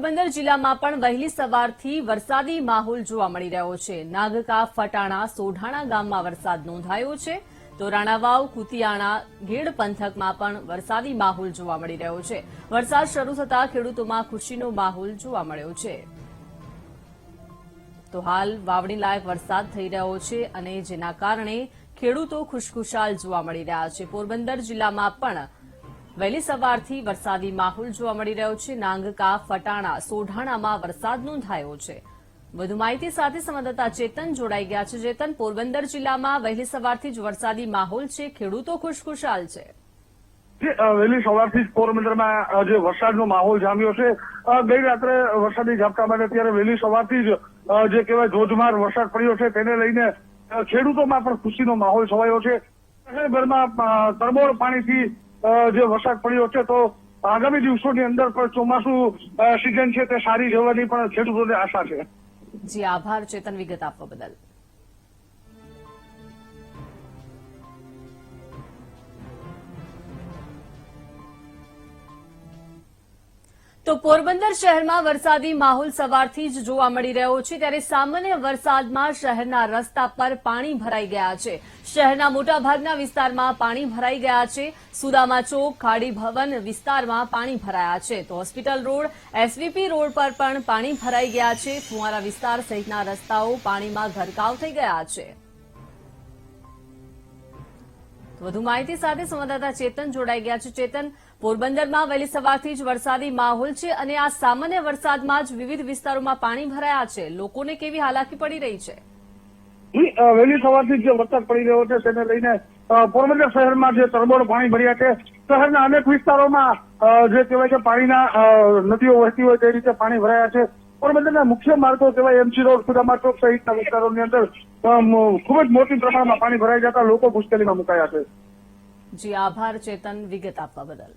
પોરબંદર જિલ્લામાં પણ વહેલી સવારથી વરસાદી માહોલ જોવા મળી રહ્યો છે। નાગકા, ફટાણા, સોઢાણા ગામમાં વરસાદ નોંધાયો છે તો રાણાવાવ, કુતિયાણા, ગેડ પંથકમાં પણ વરસાદી માહોલ જોવા મળી રહ્યો છે। વરસાદ શરૂ થતાં ખેડૂતોમાં ખુશીનો માહોલ જોવા મળ્યો છે। તો હાલ વાવણી લાયક વરસાદ થઈ રહ્યો છે અને જેના કારણે ખેડૂતો ખુશખુશાલ જોવા મળી રહ્યા છે। પોરબંદર જિલ્લામાં પણ વહેલી સવારથી વરસાદી માહોલ જોવા મળી રહ્યો છે। નાગકા, ફટાણા, સોઢાણામાં વરસાદ નોંધાયો છે। વધુ માહિતી સાથે સંવાદદાતા ચેતન જોડાઈ ગયા છે। ચેતન, પોરબંદર જિલ્લામાં વહેલી સવારથી જ વરસાદી માહોલ છે, ખેડૂતો ખુશખુશાલ છે। વહેલી સવારથી જ પોરબંદરમાં જે વરસાદનો માહોલ જામ્યો છે। ગઈ રાત્રે વરસાદી ઝાપટા બાદ અત્યારે વહેલી સવારથી જ જે કહેવાય ધોધમાર વરસાદ પડ્યો છે તેને લઈને ખેડૂતોમાં પણ ખુશીનો માહોલ છવાયો છે। શહેરભરમાં તરબોળ પાણીથી જે વરસાદ પડ્યો છે તો આગામી દિવસોની અંદર પણ ચોમાસું સિઝન છે તે સારી જવાની પણ ખેડૂતોને આશા છે। જી આભાર ચેતન, વિગત આપવા બદલ। તો પોરબંદર શહેરમાં વરસાદી માહોલ સવારથી જ જોવા મળી રહ્યો છે, ત્યારે સામાન્ય વરસાદમાં શહેરના રસ્તા પર પાણી ભરાઈ ગયા છે। શહેરના મોટાભાગના વિસ્તારમાં પાણી ભરાઈ ગયા છે। સુદામા ચોક, ખાડી ભવન વિસ્તારમાં પાણી ભરાયા છે તો હોસ્પિટલ રોડ, એસવીપી રોડ પર પણ પાણી ભરાઈ ગયા છે। ફુવારા વિસ્તાર સહિતના રસ્તાઓ પાણીમાં ગરકાવ થઈ ગયા છે। વધુ માહિતી સાથે સંવાદદાતા ચેતન જોડાઈ ગયા છે। ચેતન, પોરબંદરમાં વહેલી સવારથી જ વરસાદી માહોલ છે અને આ સામાન્ય વરસાદમાં જ વિવિધ વિસ્તારોમાં પાણી ભરાયા છે, લોકોને કેવી હાલાકી પડી રહી છે? વહેલી સવારથી જે વરસાદ પડી રહ્યો છે તેને લઈને પોરબંદર શહેરમાં જે તરબોળ પાણી ભર્યા છે। શહેરના અનેક વિસ્તારોમાં જે કહેવાય કે પાણીના નદીઓ વહેતી હોય તે રીતે પાણી ભરાયા છે। પોરબંદરના મુખ્ય માર્ગો કહેવાય એમસી રોડ, સુદામા ચોક સહિતના વિસ્તારોની અંદર ખૂબ જ મોટી પ્રમાણમાં પાણી ભરાઈ જતા લોકો મુશ્કેલીમાં મુકાયા છે। જી આભાર ચેતન, વિગત આપવા બદલ।